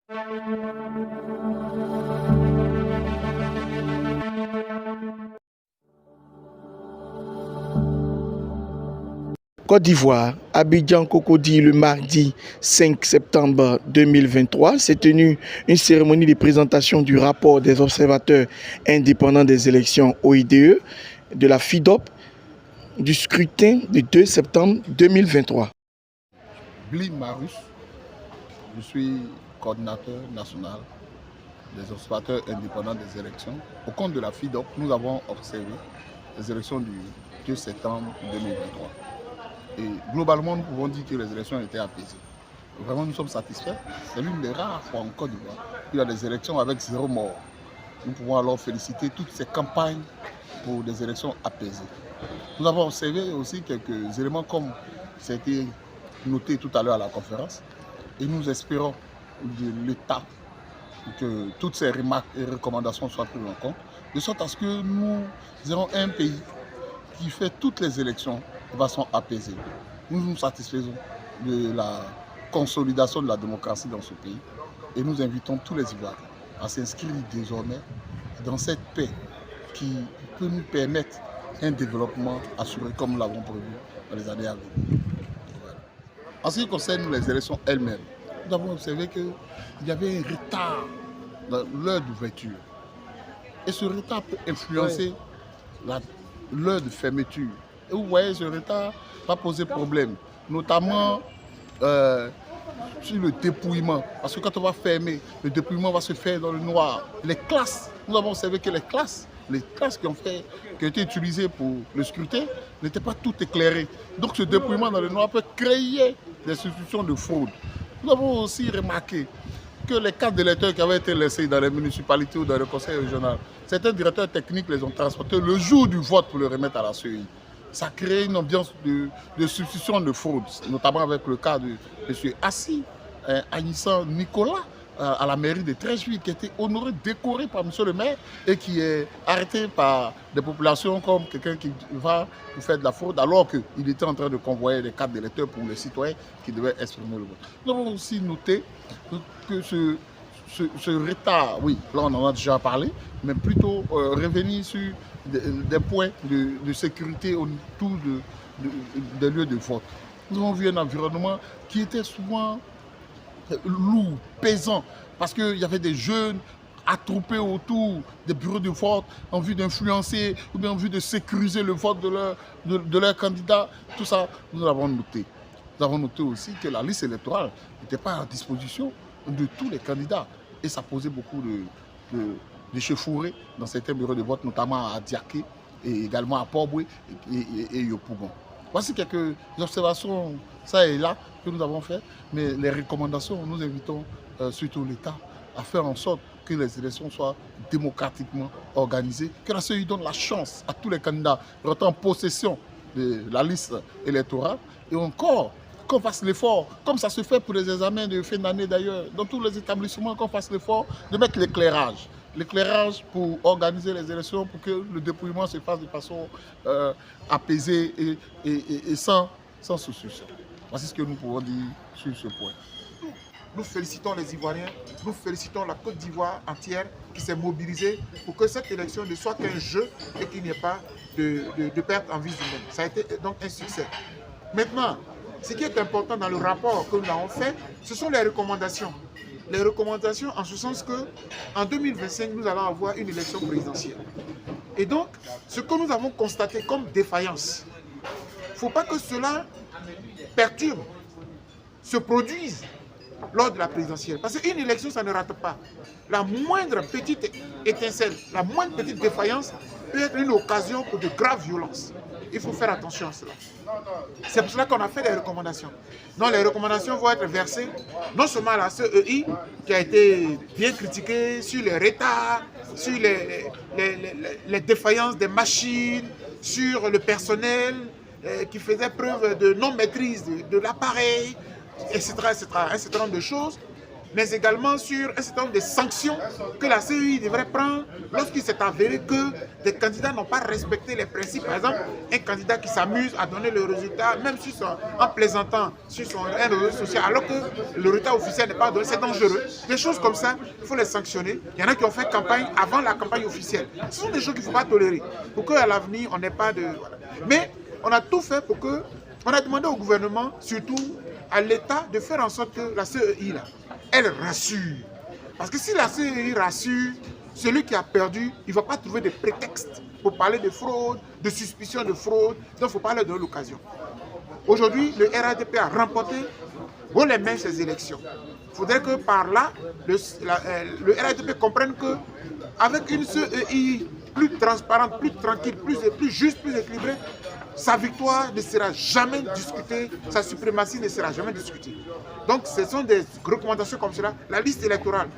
Côte d'Ivoire, Abidjan Cocody, le mardi 5 septembre 2023, s'est tenue une cérémonie de présentation du rapport des observateurs indépendants des élections OIDE, de la FIDOP, du scrutin du 2 septembre 2023. Bli Marus, je suis coordinateur national des observateurs indépendants des élections. Au compte de la FIDOP, nous avons observé les élections du 2 septembre 2023. Et globalement, nous pouvons dire que les élections ont été apaisées. Vraiment, nous sommes satisfaits. C'est l'une des rares fois en Côte d'Ivoire qu'il y a des élections avec 0 mort. Nous pouvons alors féliciter toutes ces campagnes pour des élections apaisées. Nous avons observé aussi quelques éléments comme ça a été noté tout à l'heure à la conférence. Et nous espérons de l'État que toutes ces remarques et recommandations soient prises en compte, de sorte à ce que nous ayons un pays qui fait toutes les élections de façon apaisée. Nous nous satisfaisons de la consolidation de la démocratie dans ce pays et nous invitons tous les Ivoiriens à s'inscrire désormais dans cette paix qui peut nous permettre un développement assuré comme nous l'avons prévu dans les années à venir. Voilà. En ce qui concerne les élections elles-mêmes, nous avons observé qu'il y avait un retard dans l'heure d'ouverture. Et ce retard peut influencer l'heure de fermeture. Et vous voyez, ce retard va poser problème, notamment sur le dépouillement. Parce que quand on va fermer, le dépouillement va se faire dans le noir. Les classes, nous avons observé que les classes qui ont été utilisées pour le scrutin n'étaient pas toutes éclairées. Donc ce dépouillement dans le noir peut créer des situations de fraude. Nous avons aussi remarqué que les cartes d'électeurs qui avaient été laissées dans les municipalités ou dans le conseil régional, certains directeurs techniques les ont transportés le jour du vote pour le remettre à la CEI. Ça crée une ambiance de substitution de fraude, notamment avec le cas de M. Assis, Anissan Nicolas, à la mairie de Treichville, qui a été honoré, décoré par M. le maire et qui est arrêté par des populations comme quelqu'un qui va faire de la fraude alors qu'il était en train de convoyer des cartes d'électeurs pour les citoyens qui devaient exprimer le vote. Nous avons aussi noté que ce retard, oui, là on en a déjà parlé, mais plutôt revenir sur des points de sécurité autour des lieux de vote. Nous avons vu un environnement qui était souvent lourd, pesant, parce qu'il y avait des jeunes attroupés autour des bureaux de vote en vue d'influencer ou bien en vue de sécuriser le vote de leur candidat. Tout ça, nous l'avons noté. Nous avons noté aussi que la liste électorale n'était pas à disposition de tous les candidats. Et ça posait beaucoup d'échauffourées dans certains bureaux de vote, notamment à Diaké et également à Port-Boué et Yopougon. Voici quelques observations, ça et là, que nous avons fait. Mais les recommandations, nous invitons surtout l'État à faire en sorte que les élections soient démocratiquement organisées, que la CEI donne la chance à tous les candidats de rentrer en possession de la liste électorale et encore qu'on fasse l'effort, comme ça se fait pour les examens de fin d'année d'ailleurs, dans tous les établissements, qu'on fasse l'effort de mettre l'éclairage. L'éclairage pour organiser les élections, pour que le dépouillement se fasse de façon apaisée et sans souci. Voici ce que nous pouvons dire sur ce point. Nous félicitons les Ivoiriens, nous félicitons la Côte d'Ivoire entière qui s'est mobilisée pour que cette élection ne soit qu'un jeu et qu'il n'y ait pas de perte en vie humaine. Ça a été donc un succès. Maintenant, ce qui est important dans le rapport que nous avons fait, ce sont les recommandations. Les recommandations en ce sens qu'en 2025, nous allons avoir une élection présidentielle. Et donc, ce que nous avons constaté comme défaillance, il ne faut pas que cela perturbe, se produise lors de la présidentielle. Parce qu'une élection, ça ne rate pas. La moindre petite étincelle, la moindre petite défaillance peut être une occasion pour de graves violences. Il faut faire attention à cela. C'est pour cela qu'on a fait des recommandations. Donc les recommandations vont être versées non seulement à la CEI, qui a été bien critiquée sur les retards, sur les défaillances des machines, sur le personnel qui faisait preuve de non-maîtrise de l'appareil, etc., etc. Un certain nombre de choses. mais également sur un certain nombre de sanctions que la CEI devrait prendre lorsqu'il s'est avéré que des candidats n'ont pas respecté les principes. Par exemple, un candidat qui s'amuse à donner le résultat, même en plaisantant sur un réseau social, alors que le résultat officiel n'est pas donné, c'est dangereux. Des choses comme ça, il faut les sanctionner. Il y en a qui ont fait campagne avant la campagne officielle. Ce sont des choses qu'il ne faut pas tolérer, pour qu'à l'avenir, on n'ait pas de... Voilà. Mais on a tout fait pour que... On a demandé au gouvernement, surtout à l'État, de faire en sorte que la CEI, là, elle rassure. Parce que si la CEI rassure, celui qui a perdu, il ne va pas trouver de prétexte pour parler de fraude, de suspicion de fraude. Donc il ne faut pas leur donner l'occasion. Aujourd'hui, le RADP a remporté haut les mains ces élections. Il faudrait que par là, le RADP comprenne qu'avec une CEI plus transparente, plus tranquille, plus juste, plus équilibrée, sa victoire ne sera jamais discutée, sa suprématie ne sera jamais discutée. Donc ce sont des recommandations comme cela. La liste électorale,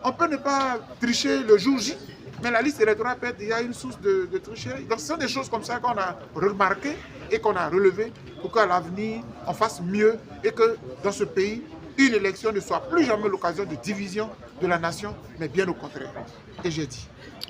on peut ne pas tricher le jour J, mais la liste électorale peut être déjà une source de tricherie. Donc ce sont des choses comme ça qu'on a remarquées et qu'on a relevées pour qu'à l'avenir, on fasse mieux et que dans ce pays, une élection ne soit plus jamais l'occasion de division de la nation, mais bien au contraire. Et j'ai dit.